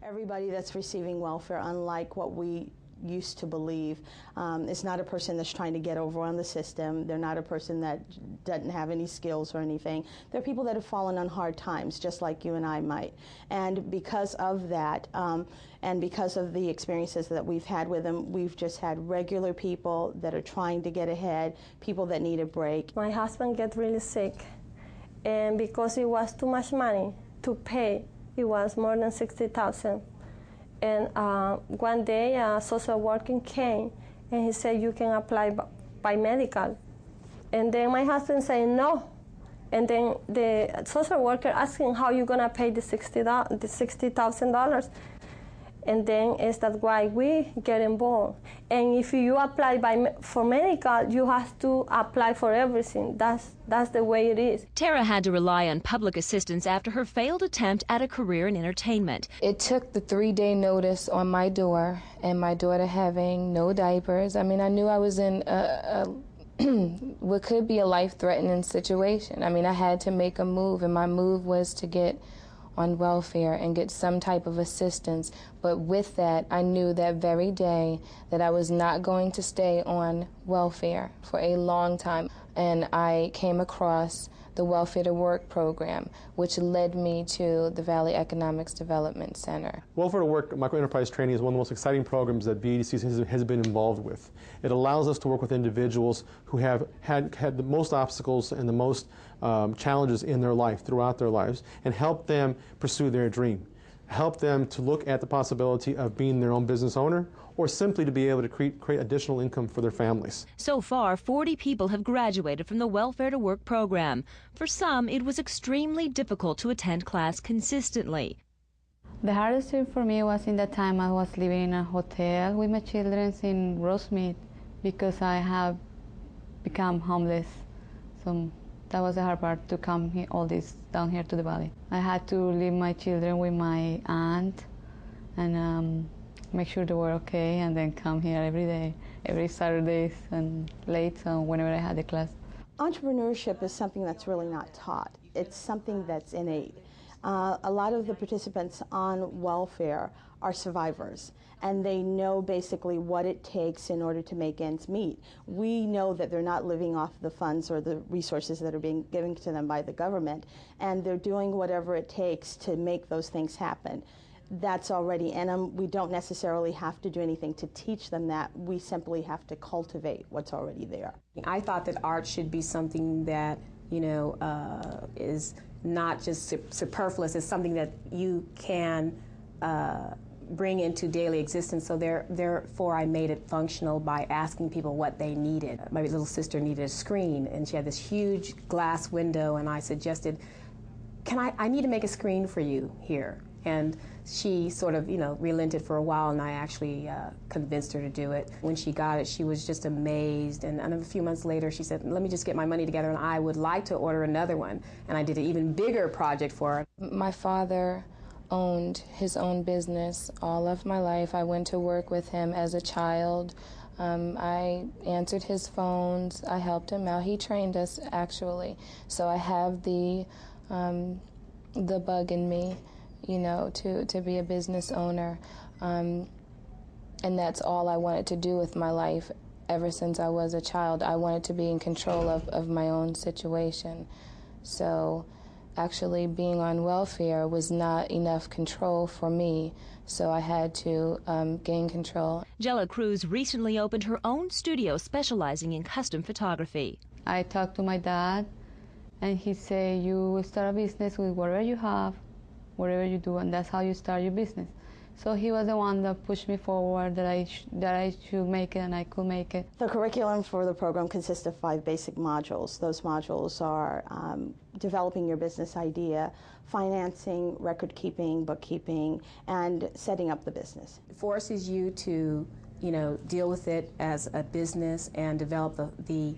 Everybody that's receiving welfare, unlike what we used to believe, is not a person that's trying to get over on the system. They're not a person that doesn't have any skills or anything. They're people that have fallen on hard times, just like you and I might. And because of that, and because of the experiences that we've had with them, we've just had regular people that are trying to get ahead, people that need a break. My husband got really sick, and because it was too much money to pay, it was more than $60,000. And one day a social worker came and he said, you can apply by medical. And then my husband said no. And then the social worker asked him, how you gonna pay the $60,000? And then is that why we get involved. And if you apply for medical, you have to apply for everything. That's the way it is. Tara had to rely on public assistance after her failed attempt at a career in entertainment. It took the 3-day notice on my door and my daughter having no diapers. I mean, I knew I was in what could be a life-threatening situation. I mean, I had to make a move, and my move was to get on welfare and get some type of assistance. But with that, I knew that very day that I was not going to stay on welfare for a long time. And I came across the Welfare to Work program, which led me to the Valley Economics Development Center. Welfare to Work microenterprise training is one of the most exciting programs that VEDC has been involved with. It allows us to work with individuals who have had the most obstacles and the most challenges in their life, throughout their lives, and help them pursue their dream. Help them to look at the possibility of being their own business owner, or simply to be able to create additional income for their families. So far, 40 people have graduated from the Welfare to Work program. For some, it was extremely difficult to attend class consistently. The hardest thing for me was in the time I was living in a hotel with my children in Rosemead, because I have become homeless. So that was the hard part, to come here, all this down here to the valley. I had to leave my children with my aunt and make sure they were okay, and then come here every day, every Saturdays and late, so whenever I had the class. Entrepreneurship is something that's really not taught. It's something that's innate. A lot of the participants on welfare are survivors, and they know basically what it takes in order to make ends meet. We know that they're not living off the funds or the resources that are being given to them by the government, and they're doing whatever it takes to make those things happen. That's already in them. We don't necessarily have to do anything to teach them that. We simply have to cultivate what's already there. I thought that art should be something that, is not just superfluous. It's something that you can bring into daily existence. So therefore, I made it functional by asking people what they needed. My little sister needed a screen, and she had this huge glass window, and I suggested, I need to make a screen for you here. And she sort of, relented for a while, and I actually convinced her to do it. When she got it, she was just amazed. And a few months later, she said, let me just get my money together, and I would like to order another one. And I did an even bigger project for her. My father owned his own business all of my life. I went to work with him as a child. I answered his phones. I helped him out. He trained us, actually. So I have the bug in me, to be a business owner. And that's all I wanted to do with my life ever since I was a child. I wanted to be in control of my own situation. So actually being on welfare was not enough control for me, so I had to gain control. Jella Cruz recently opened her own studio specializing in custom photography. I talked to my dad, and he said, you start a business with whatever you have, whatever you do, and that's how you start your business. So he was the one that pushed me forward, that I should make it, and I could make it. The curriculum for the program consists of 5 basic modules. Those modules are developing your business idea, financing, record keeping, bookkeeping, and setting up the business. It forces you to, deal with it as a business and develop the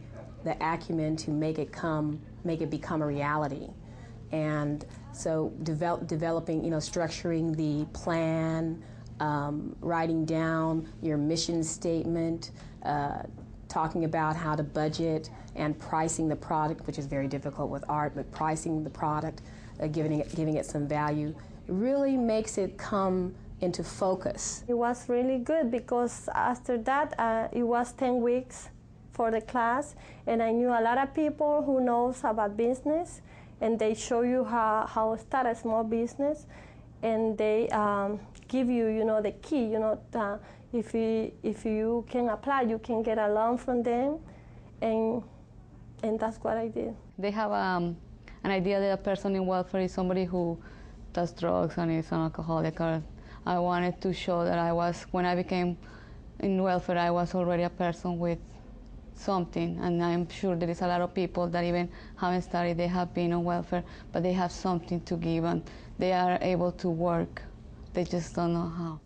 acumen to make it become a reality. And so developing, structuring the plan, writing down your mission statement, talking about how to budget, and pricing the product, which is very difficult with art, but pricing the product, giving it some value, really makes it come into focus? It was really good because after that, it was 10 weeks for the class, and I knew a lot of people who knows about business, and they show you how to start a small business, and they give you, the key, if you can apply, you can get a loan from them, and that's what I did. They have an idea that a person in welfare is somebody who does drugs and is an alcoholic. Or I wanted to show that when I became in welfare, I was already a person with something, and I'm sure there is a lot of people that even haven't started, they have been on welfare, but they have something to give, and they are able to work. They just don't know how.